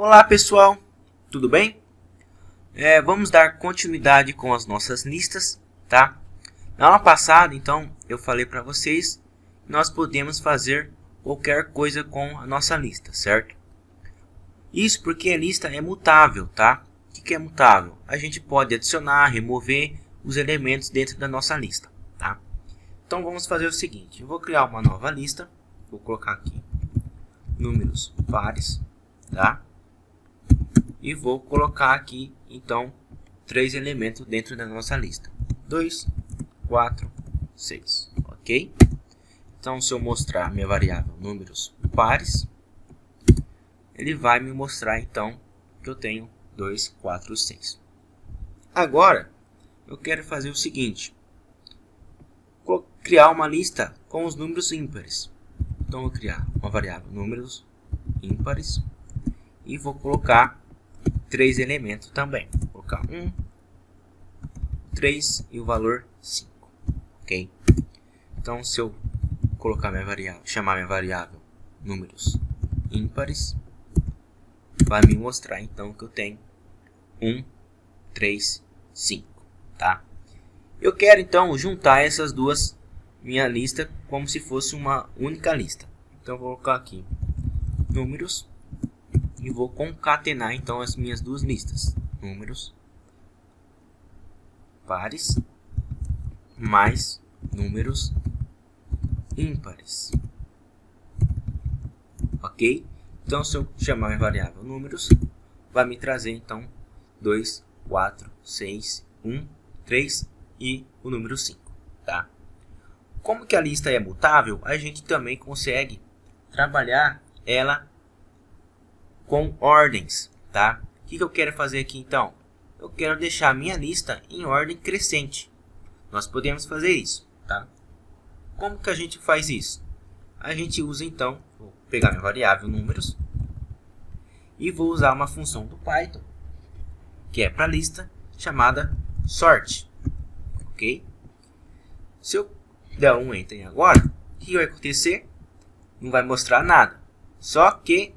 Olá pessoal, tudo bem? Vamos dar continuidade com as nossas listas, tá? Na aula passada, então, eu falei para vocês que nós podemos fazer qualquer coisa com a nossa lista, certo? Isso porque a lista é mutável, tá? O que é mutável? A gente pode adicionar, remover os elementos dentro da nossa lista, tá? Então vamos fazer o seguinte, eu vou criar uma nova lista, vou colocar aqui números pares, tá? E vou colocar aqui, então, 3 elementos dentro da nossa lista. 2, 4, 6, ok? Então, se eu mostrar minha variável números pares, ele vai me mostrar, então, que eu tenho 2, 4, 6. Agora, eu quero fazer o seguinte. Vou criar uma lista com os números ímpares. Então, eu vou criar uma variável números ímpares e vou colocar 3 elementos também. Vou colocar 1, 3 e o valor 5. Ok? Então, se eu colocar minha variável, chamar minha variável números ímpares, vai me mostrar então que eu tenho 1, 3, 5. Tá? Eu quero então juntar essas duas, minha lista, como se fosse uma única lista. Então, eu vou colocar aqui números. E vou concatenar então as minhas duas listas, números pares mais números ímpares, ok? Então se eu chamar minha variável números, vai me trazer então 2, 4, 6, 1, 3 e o número 5, tá? Como que a lista é mutável, a gente também consegue trabalhar ela com ordens, tá? O que eu quero fazer aqui então? Eu quero deixar a minha lista em ordem crescente. Nós podemos fazer isso, tá? Como que a gente faz isso? A gente usa então, vou pegar minha variável números e vou usar uma função do Python, que é para lista, chamada sort, ok? Se eu der um enter agora, o que vai acontecer? Não vai mostrar nada, só que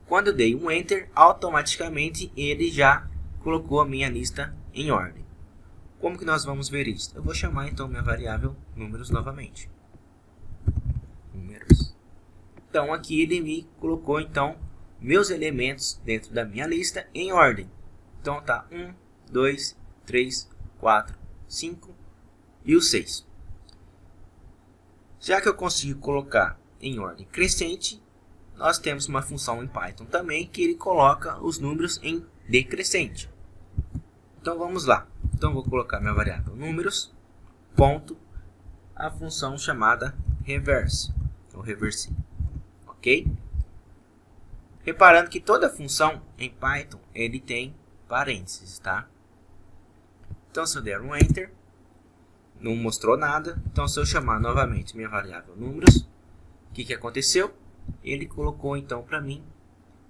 quando eu dei um enter, automaticamente ele já colocou a minha lista em ordem. Como que nós vamos ver isso? Eu vou chamar então minha variável números novamente. Números. Então aqui ele me colocou então meus elementos dentro da minha lista em ordem. Então tá 1, 2, 3, 4, 5 e o 6. Já que eu consigo colocar em ordem crescente, nós temos uma função em Python também que ele coloca os números em decrescente. Então vamos lá. Então vou colocar minha variável números, ponto, a função chamada reverse, ou reverse, ok? Reparando que toda função em Python ele tem parênteses, tá? Então se eu der um enter, não mostrou nada. Então se eu chamar novamente minha variável números, o que aconteceu? Ele colocou então para mim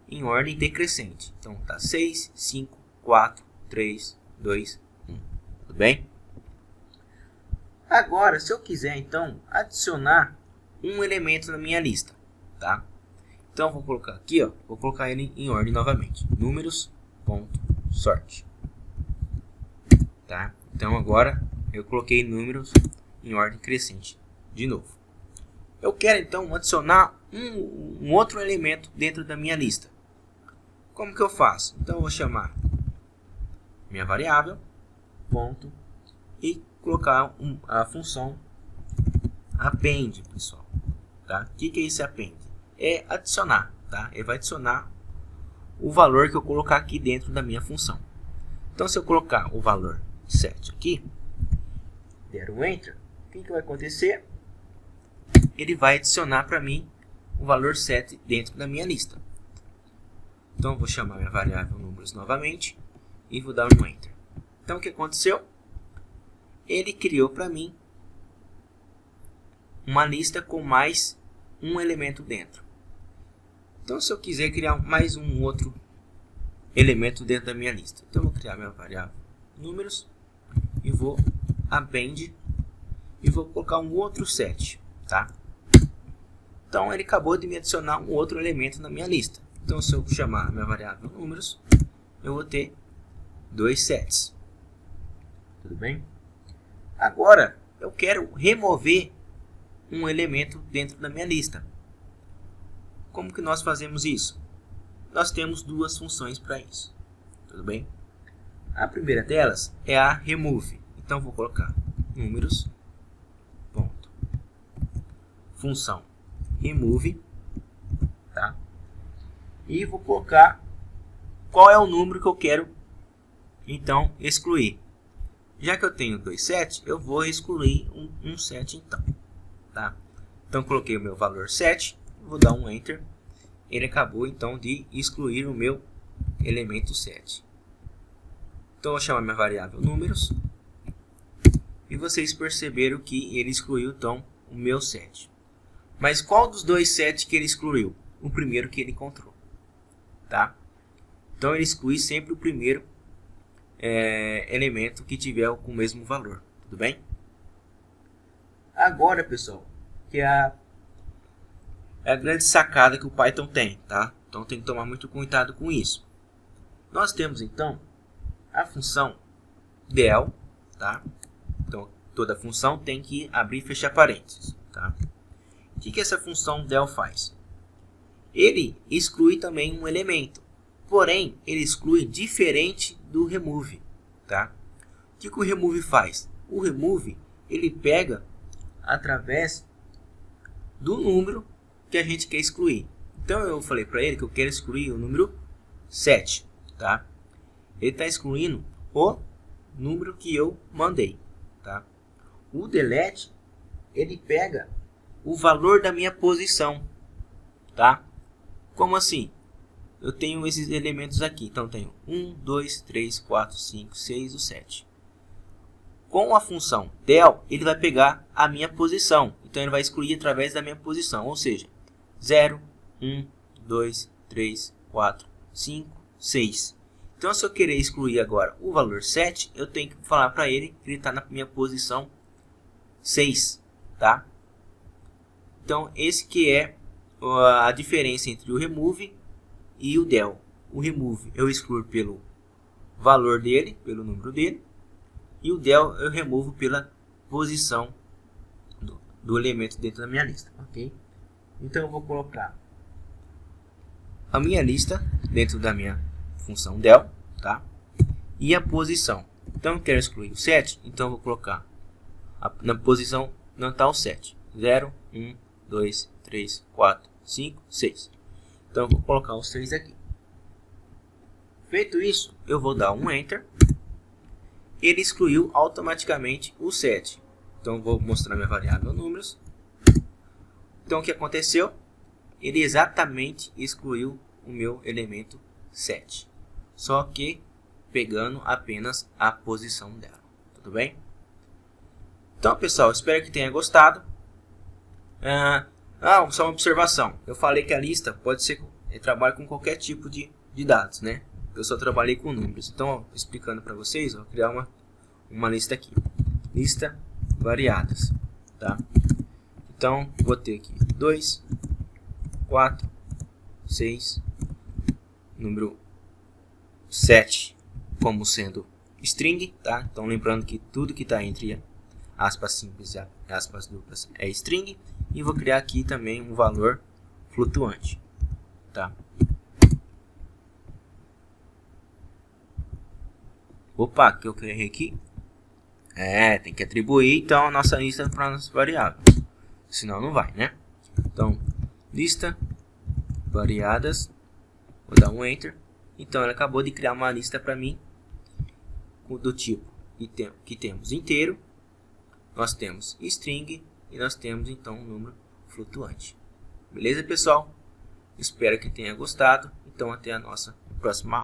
em ordem decrescente. Então tá 6, 5, 4, 3, 2, 1. Tudo bem? Agora, se eu quiser então adicionar um elemento na minha lista, tá? Então vou colocar aqui, ó, vou colocar ele em ordem novamente. Números.sort. Tá? Então agora eu coloquei números em ordem crescente de novo. Eu quero então adicionar um outro elemento dentro da minha lista. Como que eu faço? Então eu vou chamar minha variável, ponto, e colocar a função append, pessoal. Tá? O que é esse append? É adicionar, tá? Ele vai adicionar o valor que eu colocar aqui dentro da minha função. Então se eu colocar o valor 7 aqui, der um enter, o que vai acontecer? Ele vai adicionar para mim o valor 7 dentro da minha lista. Então, eu vou chamar minha variável números novamente e vou dar um enter. Então, o que aconteceu? Ele criou para mim uma lista com mais um elemento dentro. Então, se eu quiser criar mais um outro elemento dentro da minha lista, então, eu vou criar minha variável números e vou append e vou colocar um outro 7, tá? Então ele acabou de me adicionar um outro elemento na minha lista. Então, se eu chamar minha variável números, eu vou ter 2 sets. Tudo bem? Agora, eu quero remover um elemento dentro da minha lista. Como que nós fazemos isso? Nós temos duas funções para isso. Tudo bem? A primeira delas é a remove. Então, vou colocar números, ponto, função remove, tá? E vou colocar qual é o número que eu quero, então, excluir. Já que eu tenho 2 sets, eu vou excluir um set, então, tá? Então, coloquei o meu valor 7, vou dar um Enter. Ele acabou, então, de excluir o meu elemento 7. Então, eu vou chamar minha variável números. E vocês perceberam que ele excluiu, então, o meu set. Mas qual dos 2 sets que ele excluiu? O primeiro que ele encontrou, tá? Então, ele exclui sempre o primeiro elemento que tiver com o mesmo valor. Tudo bem? Agora, pessoal, que é a grande sacada que o Python tem, tá? Então, tem que tomar muito cuidado com isso. Nós temos, então, a função del, tá? Então, toda função tem que abrir e fechar parênteses, tá? O que essa função del faz? Ele exclui também um elemento, porém, ele exclui diferente do remove, tá? O que o remove faz? O remove, ele pega através do número que a gente quer excluir. Então, eu falei para ele que eu quero excluir o número 7, tá? Ele está excluindo o número que eu mandei, tá? O delete, ele pega o valor da minha posição, tá? Como assim? Eu tenho esses elementos aqui, então tenho 1, 2, 3, 4, 5, 6 e 7. Com a função del, ele vai pegar a minha posição, então ele vai excluir através da minha posição, ou seja, 0, 1, 2, 3, 4, 5, 6. Então, se eu querer excluir agora o valor 7, eu tenho que falar para ele que ele está na minha posição 6, tá? Então, esse que é a diferença entre o remove e o del. O remove eu excluo pelo valor dele, pelo número dele, e o del eu removo pela posição do elemento dentro da minha lista, ok? Então, eu vou colocar a minha lista dentro da minha função del, tá? E a posição. Então, eu quero excluir o 7, então eu vou colocar na posição não está o 7. 0, 1, 2, 3, 4, 5, 6. Então, eu vou colocar os 6 aqui. Feito isso, eu vou dar um Enter. Ele excluiu automaticamente o 7. Então, eu vou mostrar minha variável números. Então, o que aconteceu? Ele exatamente excluiu o meu elemento 7. Só que pegando apenas a posição dela. Tudo bem? Então, pessoal, espero que tenha gostado. Só uma observação. Eu falei que a lista pode ser... Eu trabalho com qualquer tipo de dados, né? Eu só trabalhei com números. Então, explicando para vocês, vou criar uma lista aqui. Lista variadas, tá? Então, vou ter aqui 2, 4, 6, número 7 como sendo string, tá? Então, lembrando que tudo que está entre aspas simples e aspas duplas é string. E vou criar aqui também um valor flutuante, tá? Opa, que eu criei aqui. Tem que atribuir então a nossa lista para a nossa variável. Senão não vai, né? Então, lista variadas. Vou dar um Enter. Então, ela acabou de criar uma lista para mim do tipo que temos inteiro, nós temos string e nós temos então um número flutuante. Beleza, pessoal? Espero que tenha gostado. Então, até a nossa próxima aula.